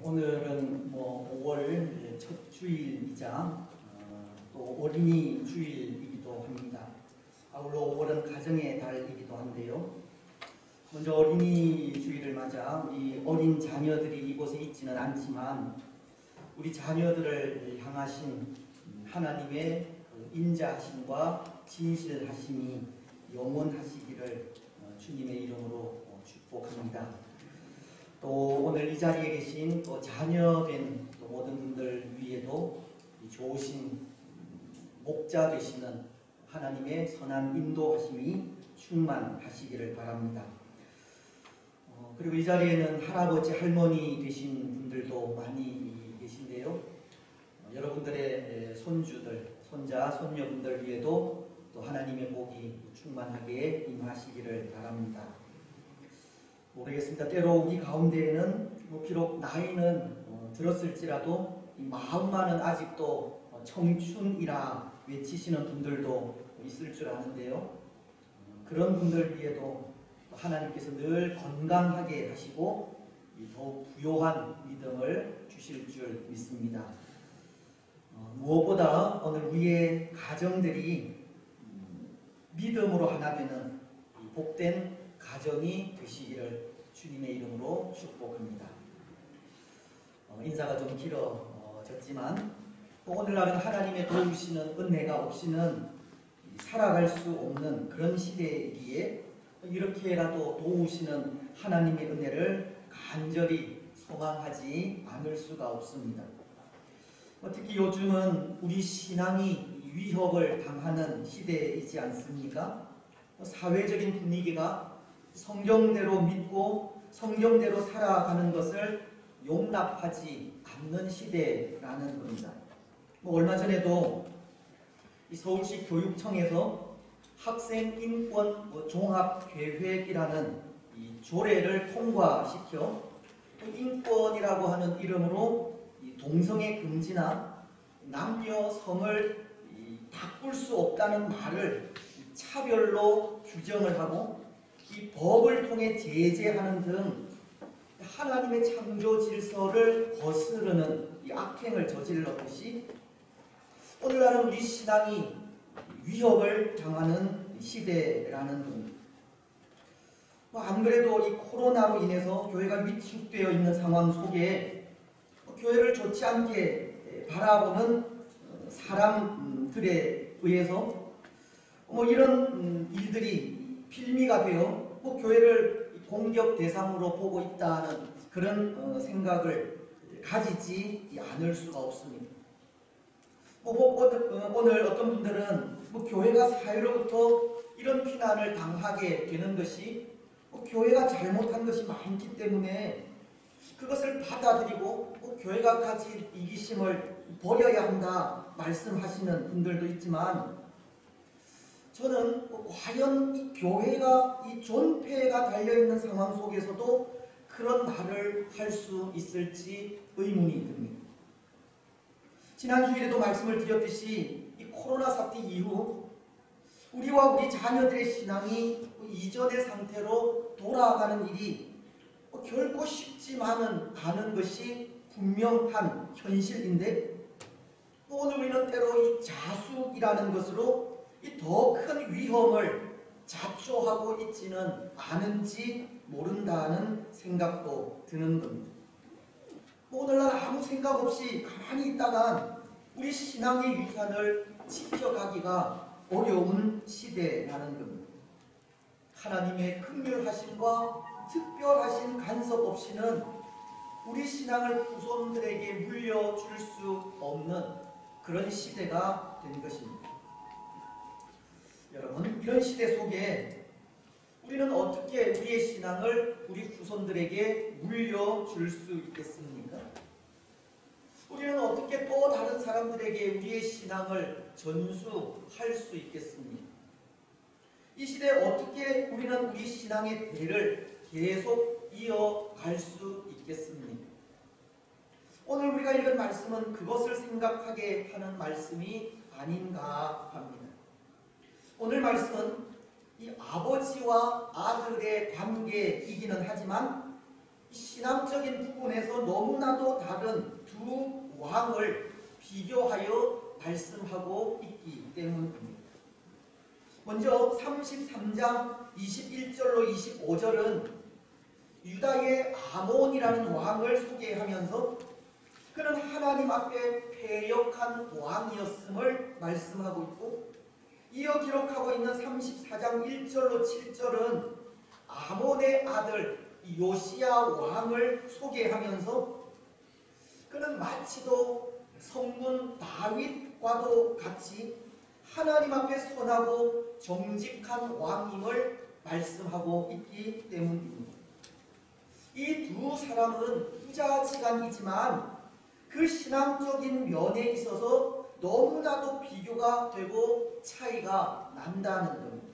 오늘은 5월 첫 주일이자 또 어린이 주일이기도 합니다. 아울러 5월은 가정의 달이기도 한데요. 먼저 어린이 주일을 맞아 우리 어린 자녀들이 이곳에 있지는 않지만 우리 자녀들을 향하신 하나님의 인자하심과 진실하심이 영원하시기를 주님의 이름으로 축복합니다. 또 오늘 이 자리에 계신 또 자녀된 또 모든 분들 위에도 좋으신 목자 되시는 하나님의 선한 인도하심이 충만하시기를 바랍니다. 그리고 이 자리에는 할아버지 할머니 되신 분들도 많이 계신데요. 여러분들의 손주들, 손자, 손녀분들 위에도 또 하나님의 복이 충만하게 임하시기를 바랍니다. 모르겠습니다. 때로 우리 가운데에는 비록 나이는 들었을지라도 이 마음만은 아직도 청춘이라 외치시는 분들도 있을 줄 아는데요. 그런 분들 위에도 하나님께서 늘 건강하게 하시고 더욱 부요한 믿음을 주실 줄 믿습니다. 무엇보다 오늘 우리의 가정들이 믿음으로 하나 되는 복된 가정이 되시기를 주님의 이름으로 축복합니다. 인사가 좀 길어졌지만 오늘날은 하나님의 도우시는 은혜가 없이는 살아갈 수 없는 그런 시대이기에 이렇게라도 도우시는 하나님의 은혜를 간절히 소망하지 않을 수가 없습니다. 특히 요즘은 우리 신앙이 위협을 당하는 시대이지 않습니까? 사회적인 분위기가 성경대로 믿고 성경대로 살아가는 것을 용납하지 않는 시대라는 겁니다. 얼마 전에도 이 서울시 교육청에서 학생 인권 종합계획이라는 이 조례를 통과시켜 인권이라고 하는 이름으로 이 동성애 금지나 남녀 성을 바꿀 수 없다는 말을 차별로 규정을 하고 이 법을 통해 제재하는 등 하나님의 창조 질서를 거스르는 이 악행을 저질렀듯이 오늘날은 우리 신앙이 위협을 당하는 시대라는 겁니다. 안 그래도 이 코로나로 인해서 교회가 위축되어 있는 상황 속에 교회를 좋지 않게 바라보는 사람들에 의해서 이런 일들이 필미가 되어 교회를 공격 대상으로 보고 있다는 그런 생각을 가지지 않을 수가 없습니다. 오늘 어떤 분들은 교회가 사회로부터 이런 비난을 당하게 되는 것이 교회가 잘못한 것이 많기 때문에 그것을 받아들이고 교회가 가진 이기심을 버려야 한다 말씀하시는 분들도 있지만 저는 과연 이 교회가 이 존폐가 달려있는 상황 속에서도 그런 말을 할 수 있을지 의문이 듭니다. 지난 주일에도 말씀을 드렸듯이 이 코로나 사태 이후 우리와 우리 자녀들의 신앙이 이전의 상태로 돌아가는 일이 결코 쉽지만은 않은 것이 분명한 현실인데 오늘 우리는 때로 이 자숙이라는 것으로 이 더 큰 위험을 자초하고 있지는 않은지 모른다는 생각도 드는 겁니다. 오늘날 아무 생각 없이 가만히 있다간 우리 신앙의 유산을 지켜가기가 어려운 시대라는 겁니다. 하나님의 긍휼하심과 특별하신 간섭 없이는 우리 신앙을 후손들에게 물려줄 수 없는 그런 시대가 된 것입니다. 여러분, 이런 시대 속에 우리는 어떻게 우리의 신앙을 우리 후손들에게 물려줄 수 있겠습니까? 우리는 어떻게 또 다른 사람들에게 우리의 신앙을 전수할 수 있겠습니까? 이 시대에 어떻게 우리는 우리 신앙의 대를 계속 이어갈 수 있겠습니까? 오늘 우리가 읽은 말씀은 그것을 생각하게 하는 말씀이 아닌가 합니다. 오늘 말씀은 이 아버지와 아들의 관계이기는 하지만 신앙적인 부분에서 너무나도 다른 두 왕을 비교하여 말씀하고 있기 때문입니다. 먼저 33장 21절로 25절은 유다의 아몬이라는 왕을 소개하면서 그는 하나님 앞에 패역한 왕이었음을 말씀하고 있고, 이어 기록하고 있는 34장 1절로 7절은 아몬의 아들 요시야 왕을 소개하면서 그는 마치도 성군 다윗과도 같이 하나님 앞에 선하고 정직한 왕임을 말씀하고 있기 때문입니다. 이 두 사람은 후자지간이지만 그 신앙적인 면에 있어서 너무나도 비교가 되고 차이가 난다는 겁니다.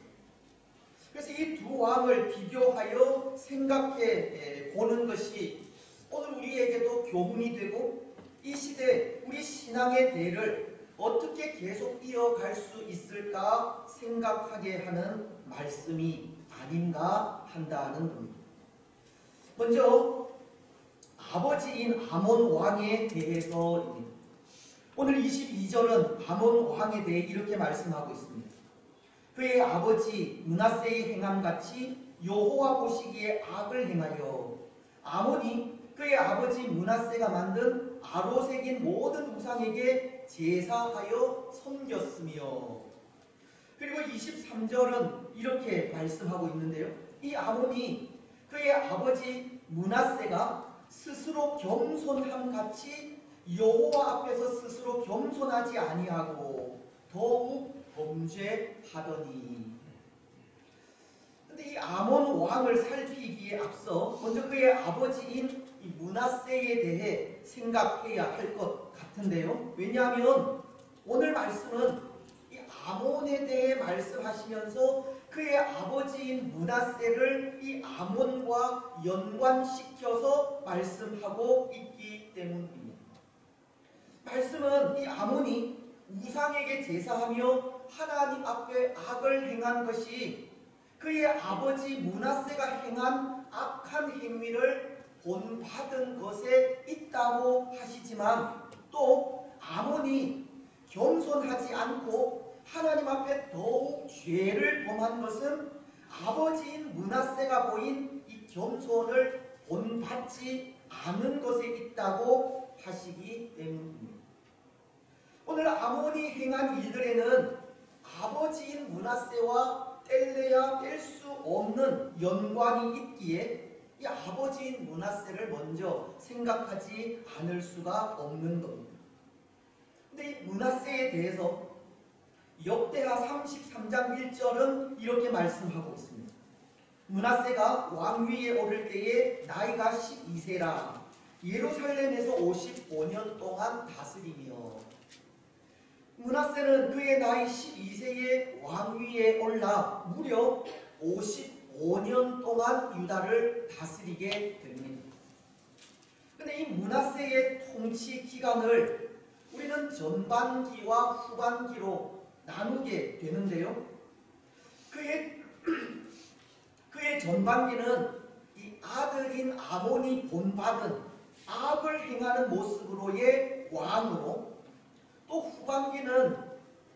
그래서 이 두 왕을 비교하여 생각해 보는 것이 오늘 우리에게도 교훈이 되고 이 시대 우리 신앙의 대를 어떻게 계속 이어갈 수 있을까 생각하게 하는 말씀이 아닌가 한다는 겁니다. 먼저 아버지인 아몬 왕에 대해서입니다. 오늘 22절은 아몬 왕에 대해 이렇게 말씀하고 있습니다. 그의 아버지 므낫세의 행함같이 여호와 보시기에 악을 행하여 아몬이 그의 아버지 므낫세가 만든 아로색인 모든 우상에게 제사하여 섬겼으며, 그리고 23절은 이렇게 말씀하고 있는데요. 이 아몬이 그의 아버지 므낫세가 스스로 겸손함같이 여호와 앞에서 스스로 겸손하지 아니하고 더욱 범죄하더니. 근데 이 아몬 왕을 살피기에 앞서 먼저 그의 아버지인 이 므낫세에 대해 생각해야 할 것 같은데요. 왜냐하면 오늘 말씀은 이 아몬에 대해 말씀하시면서 그의 아버지인 므낫세를 이 아몬과 연관시켜서 말씀하고 있기 때문입니다. 말씀은 이 아몬이 우상에게 제사하며 하나님 앞에 악을 행한 것이 그의 아버지 므낫세가 행한 악한 행위를 본받은 것에 있다고 하시지만, 또 아몬이 겸손하지 않고 하나님 앞에 더욱 죄를 범한 것은 아버지인 므낫세가 보인 이 겸손을 본받지 않은 것에 있다고 하시기 때문입니다. 오늘 아몬이 행한 일들에는 아버지인 므낫세와 뗄래야 뗄 수 없는 연관이 있기에 이 아버지인 므낫세를 먼저 생각하지 않을 수가 없는 겁니다. 근데 이 므낫세에 대해서 역대하 33장 1절은 이렇게 말씀하고 있습니다. 므낫세가 왕위에 오를 때에 나이가 12세라 예루살렘에서 55년 동안 다스리며, 므낫세는 그의 나이 12세에 왕위에 올라 무려 55년 동안 유다를 다스리게 됩니다. 그런데 이 므낫세의 통치 기간을 우리는 전반기와 후반기로 나누게 되는데요. 그의 전반기는 이 아들인 아몬이 본받은 악을 행하는 모습으로의 왕으로, 또 후반기는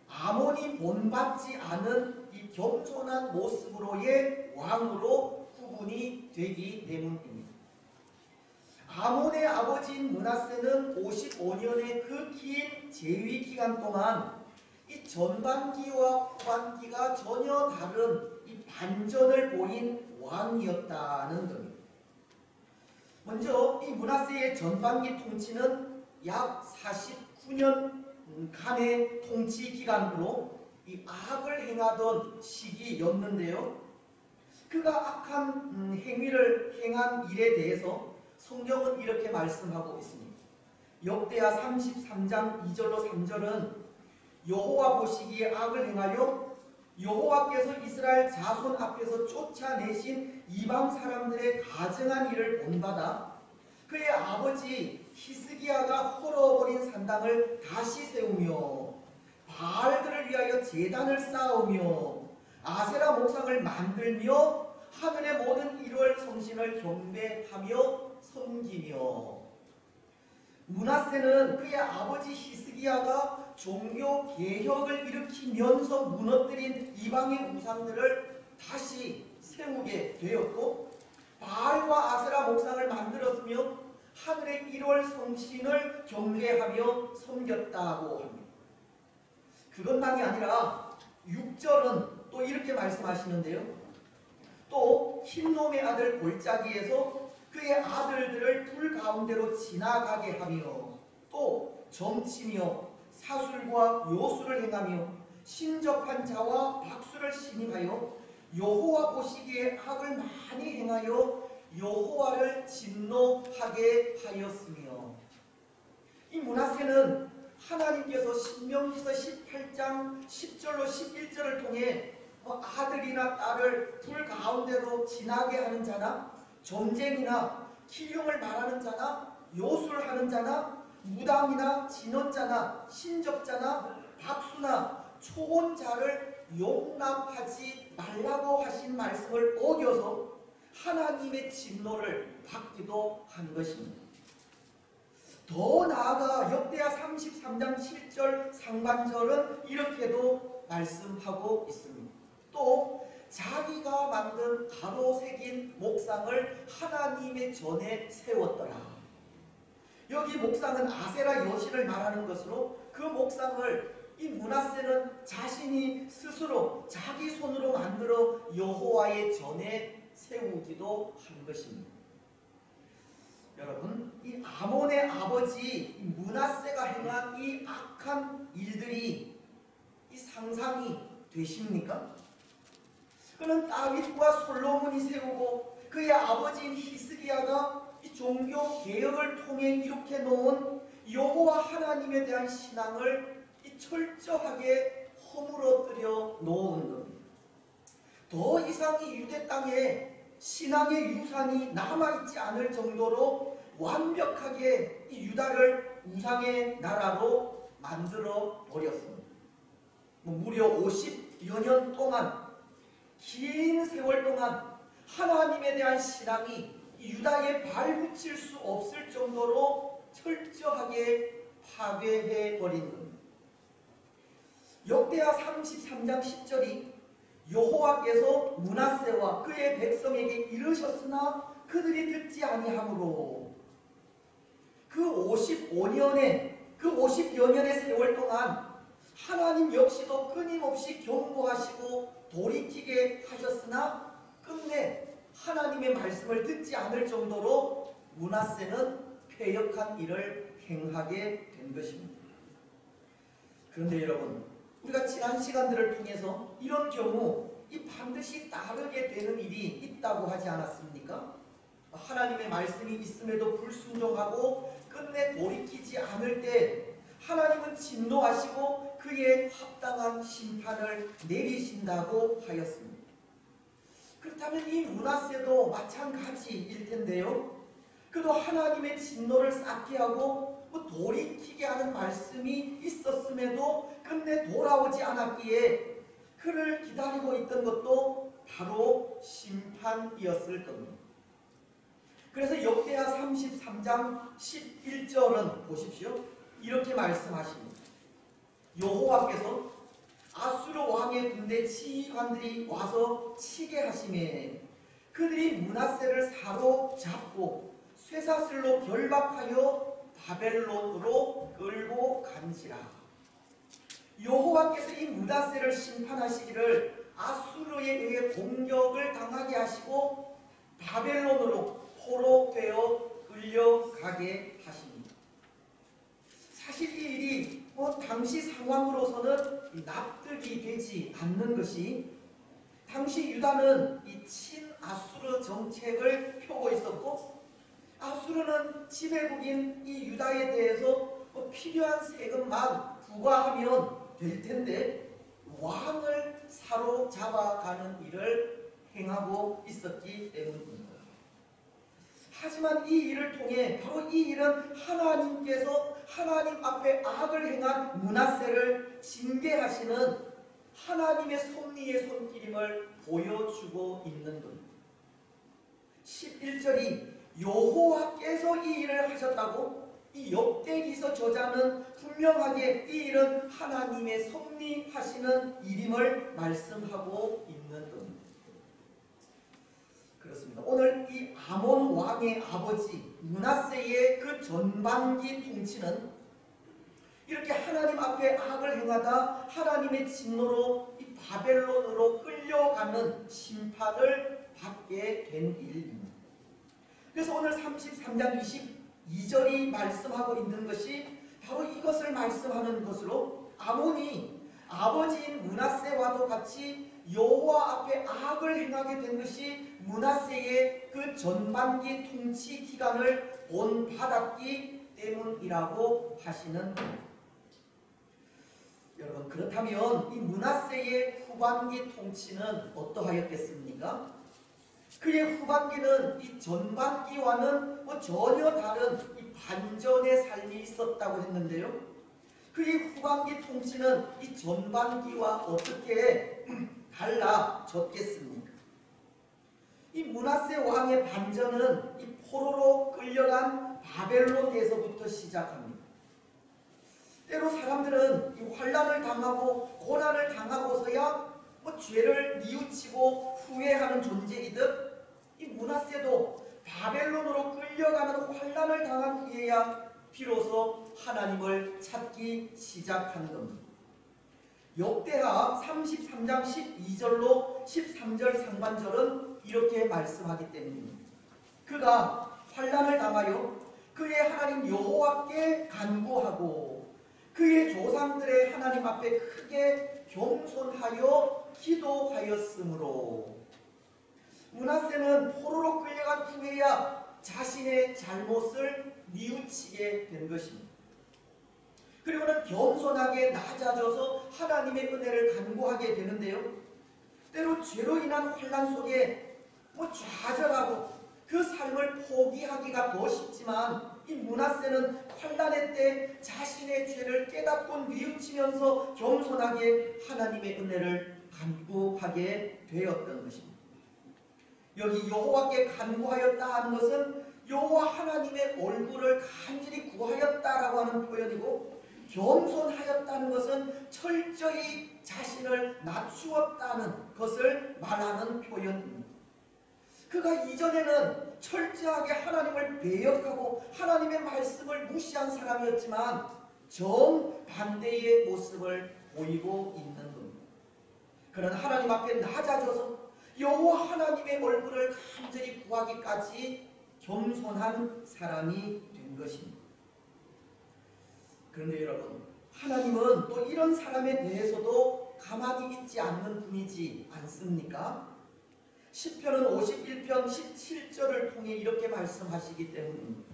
아몬이 본받지 않은 이 겸손한 모습으로의 왕으로 구분이 되기 때문입니다. 아몬의 아버지인 므낫세는 55년의 그 긴 재위 기간 동안 이 전반기와 후반기가 전혀 다른 이 반전을 보인 왕이었다는 겁니다. 먼저 이 므낫세의 전반기 통치는 약 49년간의 통치 기간으로 이 악을 행하던 시기였는데요. 그가 악한 행위를 행한 일에 대해서 성경은 이렇게 말씀하고 있습니다. 역대하 33장 2절로 3절은 여호와 보시기에 악을 행하여 여호와께서 이스라엘 자손 앞에서 쫓아내신 이방 사람들의 가증한 일을 본받아 그의 아버지 히스기야가 헐어버린 산당을 다시 세우며 바알들을 위하여 제단을 쌓으며 아세라 목상을 만들며 하늘의 모든 일월 성신을 경배하며 섬기며. 므낫세는 그의 아버지 히스기야가 종교 개혁을 일으키면서 무너뜨린 이방의 우상들을 다시 세우게 되었고, 바알과 아세라 목상을 만들었으며 하늘의 1월 성신을 경배하며 섬겼다고 합니다. 그것만이 아니라 6절은 또 이렇게 말씀하시는데요. 또 흰놈의 아들 골짜기에서 그의 아들들을 불 가운데로 지나가게 하며, 또 점치며 사술과 요술을 행하며 신접한 자와 박수를 신임하여 여호와 보시기에 악을 많이 행하여 여호와를 진노하게 하였으며. 이 므낫세는 하나님께서 신명기서 18장 10절로 11절을 통해 아들이나 딸을 불 가운데로 지나게 하는 자나 점쟁이나 기흉을 말하는 자나 요술하는 자나 무당이나 진언자나 신접자나 박수나 초혼자를 용납하지 말라고 하신 말씀을 어겨서 하나님의 진노를 받기도 한 것입니다. 더 나아가 역대하 33장 7절 상반절은 이렇게도 말씀하고 있습니다. 또 자기가 만든 가로 새긴 목상을 하나님의 전에 세웠더라. 여기 목상은 아세라 여신을 말하는 것으로, 그 목상을 이 므낫세는 자신이 스스로 자기 손으로 만들어 여호와의 전에 세우기도 한 것입니다. 여러분, 이 아몬의 아버지 므낫세가 행한 이 악한 일들이 이 상상이 되십니까? 그는 다윗과 솔로몬이 세우고 그의 아버지인 히스기야가 이 종교 개혁을 통해 이렇게 놓은 여호와 하나님에 대한 신앙을 이 철저하게 허물어뜨려 놓은 겁니다. 더 이상 이 유대 땅에 신앙의 유산이 남아있지 않을 정도로 완벽하게 이 유다를 우상의 나라로 만들어 버렸습니다. 무려 50여 년 동안, 긴 세월 동안 하나님에 대한 신앙이 유다에 발붙일 수 없을 정도로 철저하게 파괴해 버린 겁니다. 역대하 33장 10절이 여호와께서 므낫세와 그의 백성에게 이르셨으나 그들이 듣지 아니하므로, 그 50여 년의 세월 동안 하나님 역시도 끊임없이 경고하시고 돌이키게 하셨으나 끝내 하나님의 말씀을 듣지 않을 정도로 므낫세는 패역한 일을 행하게 된 것입니다. 그런데 여러분, 우리가 지난 시간들을 통해서 이런 경우 이 반드시 따르게 되는 일이 있다고 하지 않았습니까? 하나님의 말씀이 있음에도 불순종하고 끝내 돌이키지 않을 때 하나님은 진노하시고 그의 합당한 심판을 내리신다고 하였습니다. 그렇다면 이 므낫세도 마찬가지일 텐데요. 그도 하나님의 진노를 쌓게 하고 돌이키게 하는 말씀이 있었음에도 끝내 돌아오지 않았기에 그를 기다리고 있던 것도 바로 심판이었을 겁니다. 그래서 역대하 33장 11절은 보십시오. 이렇게 말씀하십니다. 여호와께서 아수르 왕의 군대 지휘관들이 와서 치게 하시매 그들이 므낫세를 사로잡고 쇠사슬로 결박하여 바벨론으로 끌고 간지라. 여호와께서 이 므낫세를 심판하시기를 아수르에 의해 공격을 당하게 하시고 바벨론으로 포로되어 끌려가게 하십니다. 사실 이 일이 당시 상황으로서는 납득이 되지 않는 것이, 당시 유다는 이 친아수르 정책을 펴고 있었고, 아수르는 지배국인 이 유다에 대해서 필요한 세금만 부과하면 될 텐데 왕을 사로잡아가는 일을 행하고 있었기 때문입니다. 하지만 이 일을 통해 바로 이 일은 하나님께서 하나님 앞에 악을 행한 므낫세를 징계하시는 하나님의 섭리의 손길임을 보여주고 있는 겁니다. 11절이 여호와께서 이 일을 하셨다고 이 역대기서 저자는 분명하게 이 일은 하나님의 섭리하시는 일임을 말씀하고 있는 겁니다. 그렇습니다. 오늘 이 아몬 왕의 아버지 므낫세의 그 전반기 통치는 이렇게 하나님 앞에 악을 행하다 하나님의 진노로 이 바벨론으로 끌려가는 심판을 받게 된 일입니다. 그래서 오늘 33장 22절이 말씀하고 있는 것이 바로 이것을 말씀하는 것으로 아몬이 아버지인 므낫세와도 같이 여호와 앞에 악을 행하게 된 것이 므낫세의 그 전반기 통치 기간을 본받았기 때문이라고 하시는 겁니다. 여러분, 그렇다면 이 므낫세의 후반기 통치는 어떠하였겠습니까? 그의 후반기는 이 전반기와는 전혀 다른 이 반전의 삶이 있었다고 했는데요. 그의 후반기 통치는 이 전반기와 어떻게 달라졌겠습니까? 이 므낫세 왕의 반전은 이 포로로 끌려간 바벨론에서부터 시작합니다. 때로 사람들은 이 환난을 당하고 고난을 당하고서야 죄를 뉘우치고 후회하는 존재이듯 이 므낫세도 바벨론으로 끌려가는 환난을 당한 후에야 비로소 하나님을 찾기 시작한 겁니다. 역대하 33장 12절로 13절 상반절은 이렇게 말씀하기 때문입니다. 그가 환난을 당하여 그의 하나님 여호와께 간구하고 그의 조상들의 하나님 앞에 크게 겸손하여 기도하였으므로 므낫세는 포로로 끌려간 후에야 자신의 잘못을 뉘우치게 된 것입니다. 그리고는 겸손하게 낮아져서 하나님의 은혜를 간구하게 되는데요. 때로 죄로 인한 환난 속에 좌절하고 그 삶을 포기하기가 더 쉽지만 이 므낫세는 환난의 때 자신의 죄를 깨닫고 뉘우치면서 겸손하게 하나님의 은혜를 간구하게 되었던 것입니다. 여기 여호와께 간구하였다 하는 것은 여호와 하나님의 얼굴을 간절히 구하였다라고 하는 표현이고, 겸손하였다는 것은 철저히 자신을 낮추었다는 것을 말하는 표현입니다. 그가 이전에는 철저하게 하나님을 배역하고 하나님의 말씀을 무시한 사람이었지만 정반대의 모습을 보이고 있는 겁니다. 그는 하나님 앞에 낮아져서 여호와 하나님의 얼굴을 간절히 구하기까지 겸손한 사람이 된 것입니다. 그런데 여러분, 하나님은 또 이런 사람에 대해서도 가만히 있지 않는 분이지 않습니까? 시편은 51편 17절을 통해 이렇게 말씀하시기 때문입니다.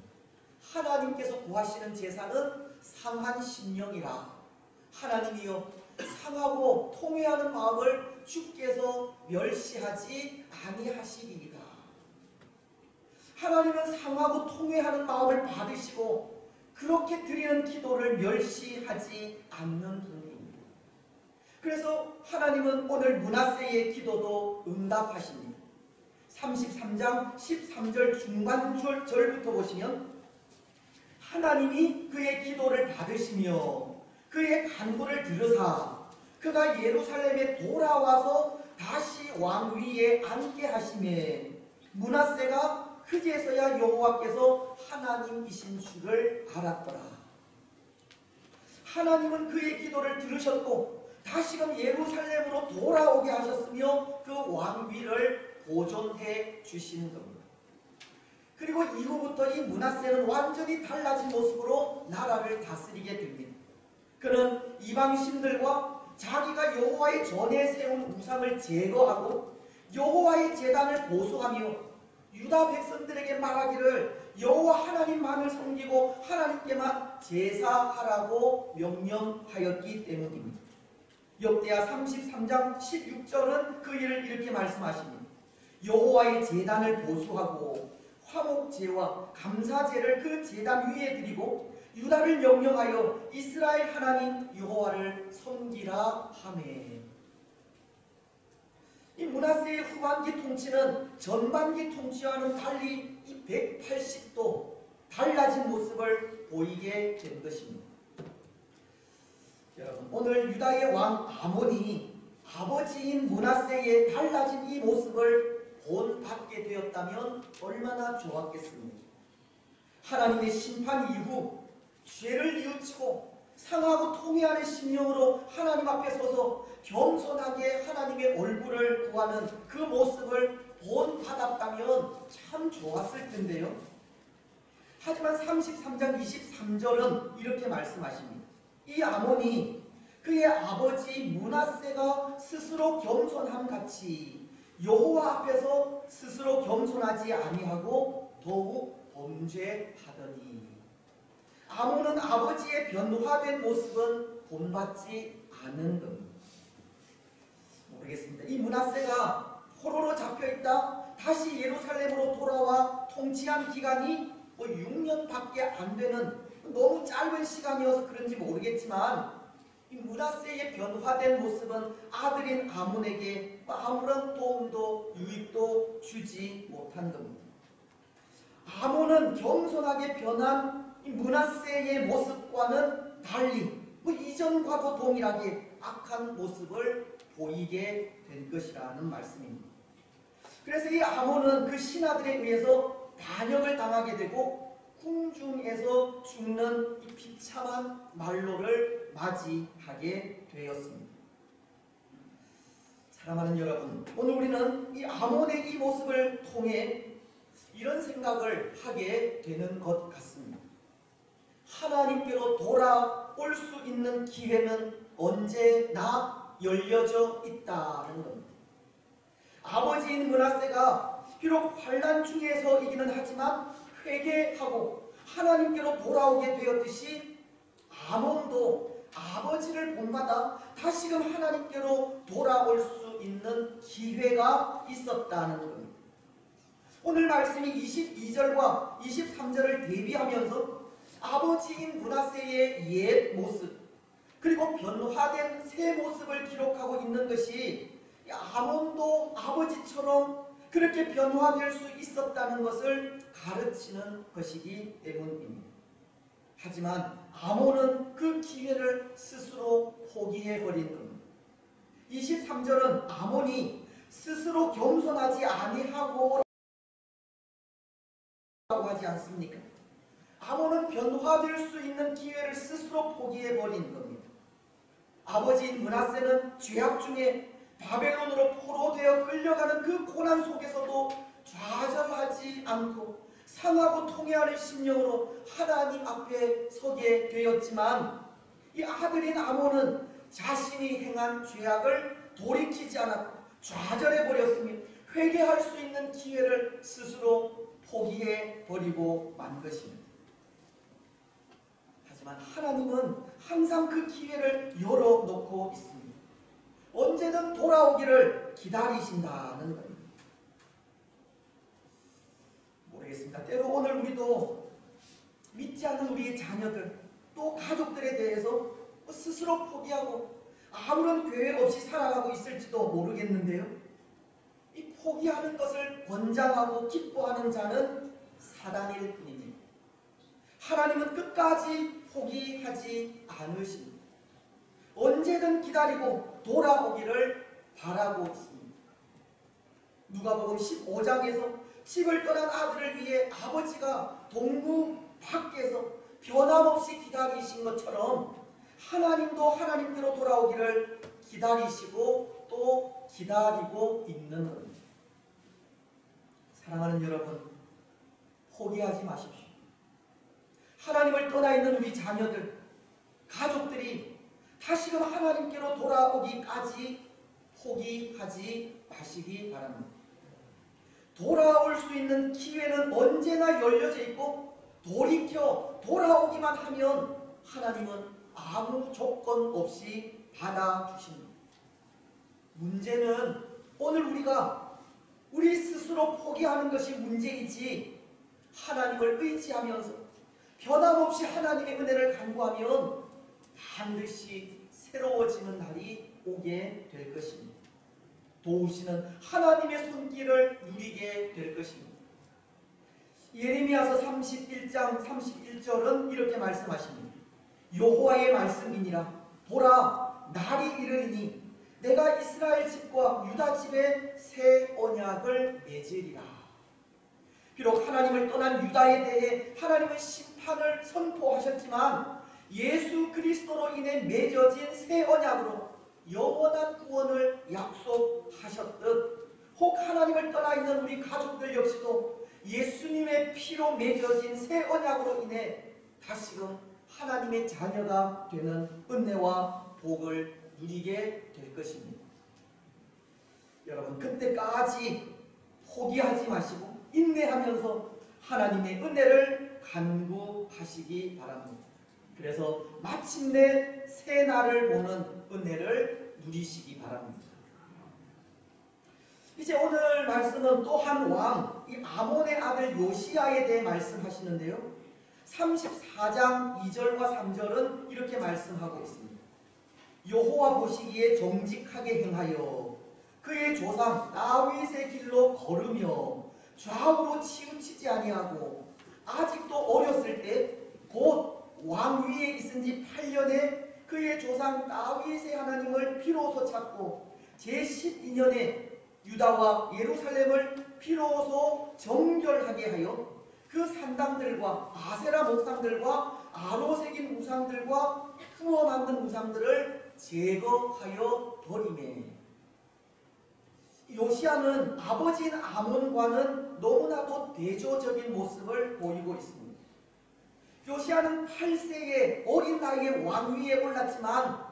하나님께서 구하시는 제사는 상한 심령이라. 하나님이여, 상하고 통회하는 마음을 주께서 멸시하지 아니하시리이다. 하나님은 상하고 통회하는 마음을 받으시고 그렇게 드리는 기도를 멸시하지 않는 분입니다. 그래서 하나님은 오늘 므낫세의 기도도 응답하십니다. 33장 13절 중반절부터 보시면 하나님이 그의 기도를 받으시며 그의 간구를 들으사 그가 예루살렘에 돌아와서 다시 왕위에 앉게 하시매 므낫세가 그제서야 여호와께서 하나님이신 줄을 알았더라. 하나님은 그의 기도를 들으셨고 다시금 예루살렘으로 돌아오게 하셨으며 그 왕위를 보존해 주신 겁니다. 그리고 이후부터 이 므낫세는 완전히 달라진 모습으로 나라를 다스리게 됩니다. 그는 이방 신들과 자기가 여호와의 전에 세운 우상을 제거하고 여호와의 제단을 보수하며 유다 백성들에게 말하기를 여호와 하나님만을 섬기고 하나님께만 제사하라고 명령하였기 때문입니다. 역대하 33장 16절은 그 일을 이렇게 말씀하십니다. 여호와의 제단을 보수하고 화목제와 감사제를 그 제단 위에 드리고 유다를 명령하여 이스라엘 하나님 여호와를 섬기라 하매. 이 므낫세의 후반기 통치는 전반기 통치와는 달리 이 180도 달라진 모습을 보이게 된 것입니다. 여러분, 오늘 유다의 왕 아몬이 아버지인 므낫세의 달라진 이 모습을 본받게 되었다면 얼마나 좋았겠습니까? 하나님의 심판 이후 죄를 뉘우치고 상하고 통회하는 심령으로 하나님 앞에 서서 겸손하게 하나님의 얼굴을 구하는 그 모습을 본받았다면 참 좋았을 텐데요. 하지만 33장 23절은 이렇게 말씀하십니다. 이 아몬이 그의 아버지 므낫세가 스스로 겸손함 같이 여호와 앞에서 스스로 겸손하지 아니하고 더욱 범죄하더니, 아몬은 아버지의 변화된 모습은 본받지 않은 겁니다. 모르겠습니다. 이 므낫세가 포로로 잡혀있다 다시 예루살렘으로 돌아와 통치한 기간이 6년밖에 안 되는 너무 짧은 시간이어서 그런지 모르겠지만, 이 므낫세의 변화된 모습은 아들인 아몬에게 아무런 도움도 유익도 주지 못한 겁니다. 아몬은 겸손하게 변한 이 므낫세의 모습과는 달리 이전과도 동일하게 악한 모습을 보이게 된 것이라는 말씀입니다. 그래서 이 아몬은 그 신하들에 의해서 반역을 당하게 되고 궁중에서 죽는 이 비참한 말로를 맞이하게 되었습니다. 사랑하는 여러분, 오늘 우리는 이 아몬의 이 모습을 통해 이런 생각을 하게 되는 것 같습니다. 하나님께로 돌아올 수 있는 기회는 언제나 열려져 있다는 겁니다. 아버지인 므낫세가 비록 환난 중에서이기는 하지만 회개하고 하나님께로 돌아오게 되었듯이 아몬도 아버지를 본받아 다시금 하나님께로 돌아올 수 있는 기회가 있었다는 겁니다. 오늘 말씀이 22절과 23절을 대비하면서 아버지인 므낫세의 옛 모습 그리고 변화된 새 모습을 기록하고 있는 것이 아몬도 아버지처럼 그렇게 변화될 수 있었다는 것을 가르치는 것이기 때문입니다. 하지만 아몬은 그 기회를 스스로 포기해버린 겁니다. 23절은 아몬이 스스로 겸손하지 아니하고 라고 하지 않습니까? 아몬은 변화될 수 있는 기회를 스스로 포기해버린 겁니다. 아버지인 므낫세는 죄악 중에 바벨론으로 포로되어 끌려가는 그 고난 속에서도 좌절하지 않고 상하고 통회하는 심령으로 하나님 앞에 서게 되었지만, 이 아들인 아몬은 자신이 행한 죄악을 돌이키지 않았고 좌절해버렸으며 회개할 수 있는 기회를 스스로 포기해버리고 만 것입니다. 하지만 하나님은 항상 그 기회를 열어놓고 있습니다. 언제든 돌아오기를 기다리신다는 겁니다. 모르겠습니다. 때로 오늘 우리도 믿지 않는 우리의 자녀들 또 가족들에 대해서 스스로 포기하고 아무런 계획 없이 살아가고 있을지도 모르겠는데요. 이 포기하는 것을 권장하고 기뻐하는 자는 사단일 뿐입니다. 하나님은 끝까지 포기하지 않으십니다. 언제든 기다리고 돌아오기를 바라고 있습니다. 누가복음 15장에서 집을 떠난 아들을 위해 아버지가 동무 밖에서 변함없이 기다리신 것처럼 하나님도 하나님께로 돌아오기를 기다리시고 또 기다리고 있는 겁니다. 사랑하는 여러분, 포기하지 마십시오. 하나님을 떠나 있는 우리 자녀들, 가족들이 다시금 하나님께로 돌아오기까지 포기하지 마시기 바랍니다. 돌아올 수 있는 기회는 언제나 열려져 있고 돌이켜 돌아오기만 하면 하나님은 아무 조건 없이 받아주십니다. 문제는 오늘 우리가 우리 스스로 포기하는 것이 문제이지, 하나님을 의지하면서 변함없이 하나님의 은혜를 간구하면 반드시 새로워지는 날이 오게 될 것입니다. 도우시는 하나님의 손길을 누리게 될 것입니다. 예레미야서 31장 31절은 이렇게 말씀하십니다. 여호와의 말씀이니라. 보라, 날이 이르리니 내가 이스라엘 집과 유다 집에 새 언약을 맺으리라. 비록 하나님을 떠난 유다에 대해 하나님은 심판을 선포하셨지만 예수 그리스도로 인해 맺어진 새 언약으로 영원한 구원을 약속하셨듯, 혹 하나님을 떠나 있는 우리 가족들 역시도 예수님의 피로 맺어진 새 언약으로 인해 다시금 하나님의 자녀가 되는 은혜와 복을 누리게 될 것입니다. 여러분, 그때까지 포기하지 마시고 인내하면서 하나님의 은혜를 간구하시기 바랍니다. 그래서 마침내 새 날을 보는 은혜를 누리시기 바랍니다. 이제 오늘 말씀은 또 한 왕, 이 아몬의 아들 요시야에 대해 말씀하시는데요. 34장 2절과 3절은 이렇게 말씀하고 있습니다. 여호와 보시기에 정직하게 행하여 그의 조상 다윗의 길로 걸으며 좌우로 치우치지 아니하고 아직도 어렸을 때 곧 왕위에 있은 지 8년에 그의 조상 다윗의 하나님을 비로소 찾고 제12년에 유다와 예루살렘을 비로소 정결하게 하여 그 산당들과 아세라 목상들과 아로 새긴 우상들과 후어 만든 우상들을 제거하여 버리매. 요시야는 아버지인 아몬과는 너무나도 대조적인 모습을 보이고 있습니다. 요시야는 8세의 어린 나이에 왕위에 올랐지만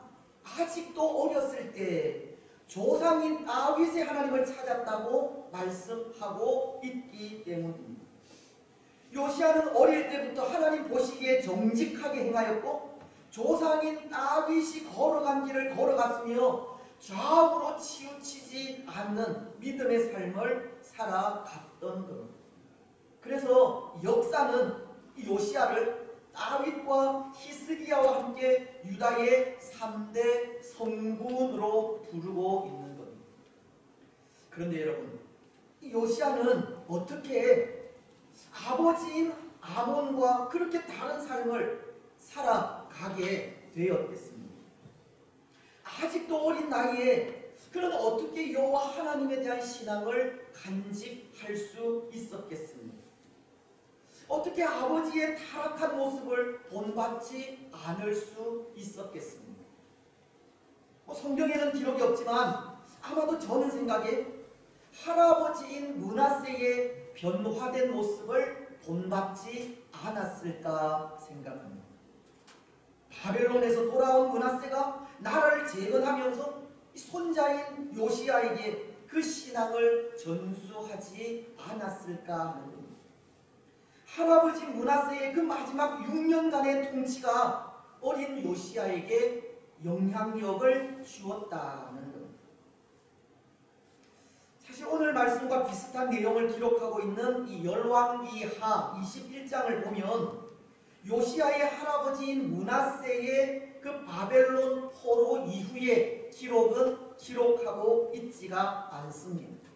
아직도 어렸을 때 조상인 다윗의 하나님을 찾았다고 말씀하고 있기 때문입니다. 요시야는 어릴 때부터 하나님 보시기에 정직하게 행하였고 조상인 다윗이 걸어간 길을 걸어갔으며 좌우로 치우치지 않는 믿음의 삶을 살아갔던 것. 그래서 역사는 이 요시야를 다윗과 히스기야와 함께 유다의 3대 성군으로 부르고 있는 겁니다. 그런데 여러분, 이 요시야는 어떻게 아버지인 아몬과 그렇게 다른 삶을 살아가게 되었겠습니까? 아직도 어린 나이에 그런 어떻게 여호와 하나님에 대한 신앙을 간직할 수 있었겠습니까? 어떻게 아버지의 타락한 모습을 본받지 않을 수 있었겠습니까? 성경에는 기록이 없지만 아마도 저는 생각에 할아버지인 므낫세의 변화된 모습을 본받지 않았을까 생각합니다. 바벨론에서 돌아온 므낫세가 나라를 재건하면서 손자인 요시야에게 그 신앙을 전수하지 않았을까 하는 겁니다. 할아버지 므낫세의 그 마지막 6년간의 통치가 어린 요시야에게 영향력을 주었다는 겁니다. 사실 오늘 말씀과 비슷한 내용을 기록하고 있는 이 열왕기하 21장을 보면 요시야의 할아버지인 므낫세의 그 바벨론 포로 이후의 기록은 기록하고 있지가 않습니다.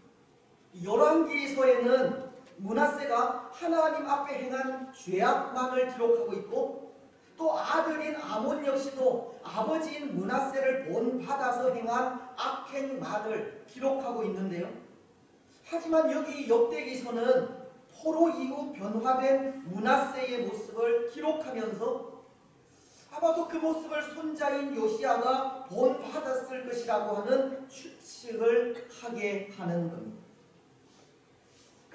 열왕기서에는 므낫세가 하나님 앞에 행한 죄악만을 기록하고 있고 또 아들인 아몬 역시도 아버지인 므낫세를 본받아서 행한 악행만을 기록하고 있는데요. 하지만 여기 역대기서는 포로 이후 변화된 므낫세의 모습을 기록하면서 아마도 그 모습을 손자인 요시야가 본받았을 것이라고 하는 추측을 하게 하는 겁니다.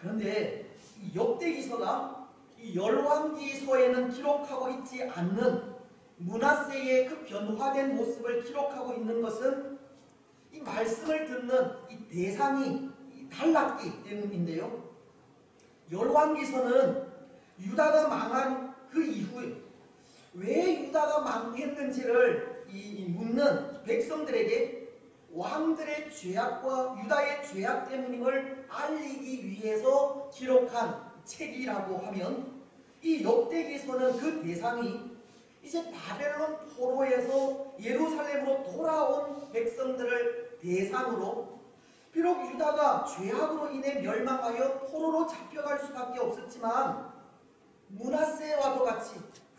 그런데 이 역대기서가 이 열왕기서에는 기록하고 있지 않는 므낫세의 그 변화된 모습을 기록하고 있는 것은 이 말씀을 듣는 이 대상이 달랐기 때문인데요. 열왕기서는 유다가 망한 그 이후에 왜 유다가 망했는지를 묻는 백성들에게 왕들의 죄악과 유다의 죄악 때문임을 알리기 위해서 기록한 책이라고 하면 이 역대기서는 그 대상이 이제 바벨론 포로에서 예루살렘으로 돌아온 백성들을 대상으로 비록 유다가 죄악으로 인해 멸망하여 포로로 잡혀갈 수밖에 없었지만 므낫세와도 같이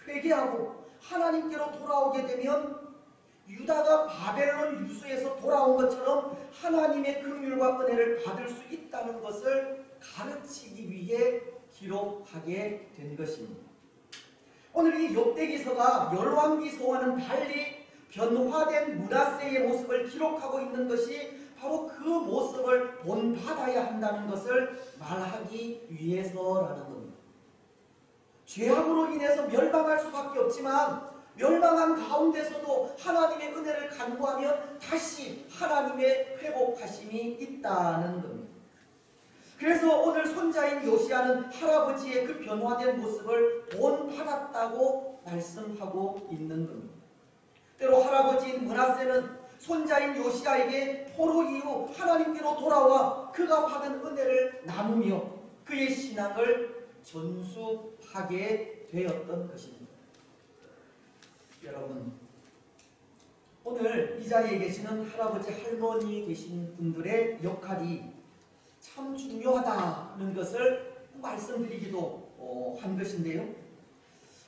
회개하고 하나님께로 돌아오게 되면 유다가 바벨론 유수에서 돌아온 것처럼 하나님의 긍휼과 은혜를 받을 수 있다는 것을 가르치기 위해 기록하게 된 것입니다. 오늘 이 욥대기서가 열왕기서와는 달리 변화된 므낫세의 모습을 기록하고 있는 것이 바로 그 모습을 본받아야 한다는 것을 말하기 위해서라는 겁니다. 죄악으로 인해서 멸망할 수밖에 없지만 멸망한 가운데서도 하나님의 은혜를 간구하면 다시 하나님의 회복하심이 있다는 겁니다. 그래서 오늘 손자인 요시야는 할아버지의 그 변화된 모습을 본받았다고 말씀하고 있는 겁니다. 때로 할아버지인 므낫세는 손자인 요시야에게 포로 이후 하나님께로 돌아와 그가 받은 은혜를 나누며 그의 신앙을 전수하게 되었던 것입니다. 여러분, 오늘 이 자리에 계시는 할아버지 할머니 계신 분들의 역할이 참 중요하다는 것을 말씀드리기도 한 것인데요.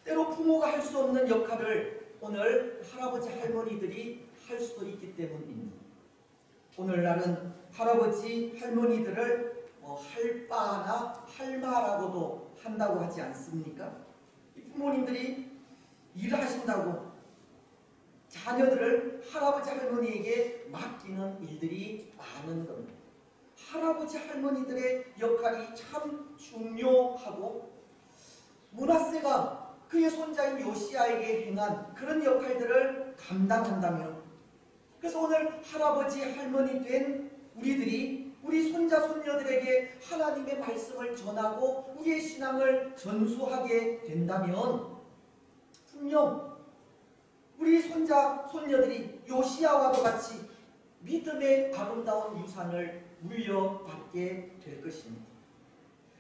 때로 부모가 할 수 없는 역할을 오늘 할아버지 할머니들이 할 수도 있기 때문입니다. 오늘날은 할아버지 할머니들을 할바나 할마라고도 한다고 하지 않습니까? 부모님들이 일을 하신다고 자녀들을 할아버지 할머니에게 맡기는 일들이 많은 겁니다. 할아버지 할머니들의 역할이 참 중요하고 므낫세가 그의 손자인 요시야에게 행한 그런 역할들을 감당한다면, 그래서 오늘 할아버지 할머니 된 우리들이 우리 손자 손녀들에게 하나님의 말씀을 전하고 우리의 신앙을 전수하게 된다면 분명 우리 손자 손녀들이 요시야와도 같이 믿음의 아름다운 유산을 물려받게 될 것입니다.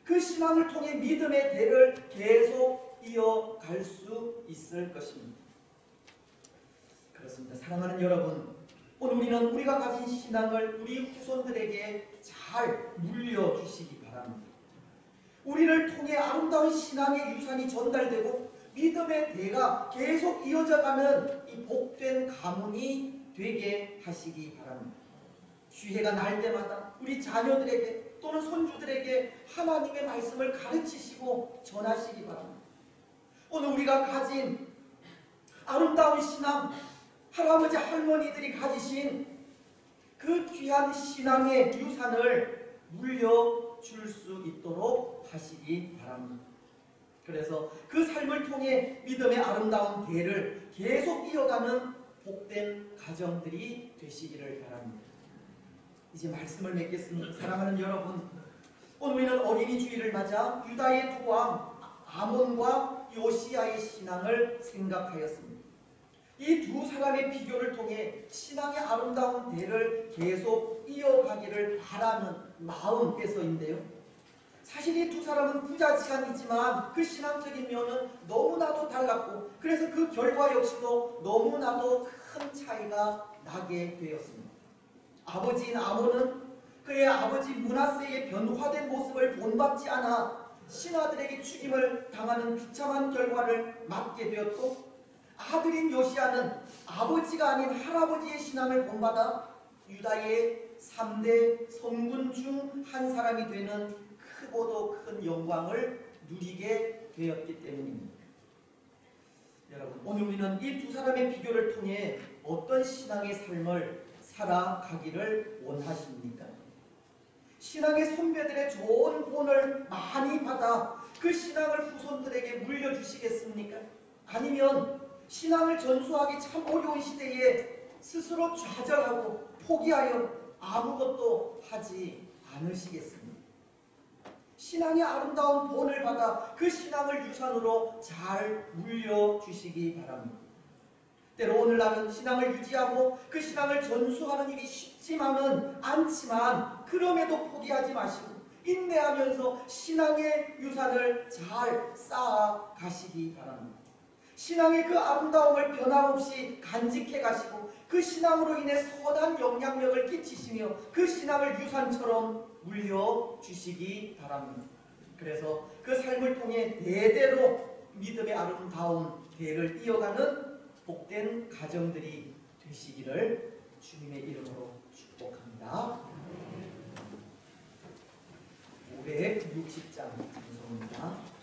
그 신앙을 통해 믿음의 대를 계속 이어갈 수 있을 것입니다. 그렇습니다. 사랑하는 여러분, 오늘 우리는 우리가 가진 신앙을 우리 후손들에게 잘 물려주시기 바랍니다. 우리를 통해 아름다운 신앙의 유산이 전달되고 믿음의 대가 계속 이어져가는 이 복된 가문이 되게 하시기 바랍니다. 주해가 날 때마다 우리 자녀들에게 또는 손주들에게 하나님의 말씀을 가르치시고 전하시기 바랍니다. 오늘 우리가 가진 아름다운 신앙, 할아버지 할머니들이 가지신 그 귀한 신앙의 유산을 물려줄 수 있도록 하시기 바랍니다. 그래서 그 삶을 통해 믿음의 아름다운 대를 계속 이어가는 복된 가정들이 되시기를 바랍니다. 이제 말씀을 맺겠습니다. 사랑하는 여러분, 오늘 우리는 어린이 주일을 맞아 유다의 두 왕 아몬과 요시야의 신앙을 생각하였습니다. 이 두 사람의 비교를 통해 신앙의 아름다운 대를 계속 이어가기를 바라는 마음에서인데요. 사실 이 두 사람은 부자지간이지만 그 신앙적인 면은 너무나도 달랐고, 그래서 그 결과 역시도 너무나도 큰 차이가 나게 되었습니다. 아버지인 아몬은 그의 아버지 므낫세의 변화된 모습을 본받지 않아 신하들에게 죽임을 당하는 비참한 결과를 맞게 되었고, 아들인 요시야는 아버지가 아닌 할아버지의 신앙을 본받아 유다의 3대 성군 중 한 사람이 되는 크고도 큰 영광을 누리게 되었기 때문입니다. 여러분, 오늘 우리는 이 두 사람의 비교를 통해 어떤 신앙의 삶을 살아가기를 원하십니까? 신앙의 선배들의 좋은 본을 많이 받아 그 신앙을 후손들에게 물려주시겠습니까? 아니면 신앙을 전수하기 참 어려운 시대에 스스로 좌절하고 포기하여 아무것도 하지 않으시겠습니까? 신앙의 아름다운 본을 받아 그 신앙을 유산으로 잘 물려주시기 바랍니다. 때로 오늘날은 신앙을 유지하고 그 신앙을 전수하는 일이 쉽지만은 않지만, 그럼에도 포기하지 마시고 인내하면서 신앙의 유산을 잘 쌓아 가시기 바랍니다. 신앙의 그 아름다움을 변함없이 간직해 가시고 그 신앙으로 인해 선한 영향력을 끼치시며 그 신앙을 유산처럼 물려주시기 바랍니다. 그래서 그 삶을 통해 대대로 믿음의 아름다운 대를 이어가는 복된 가정들이 되시기를 주님의 이름으로 축복합니다. 올해 60장 방송입니다.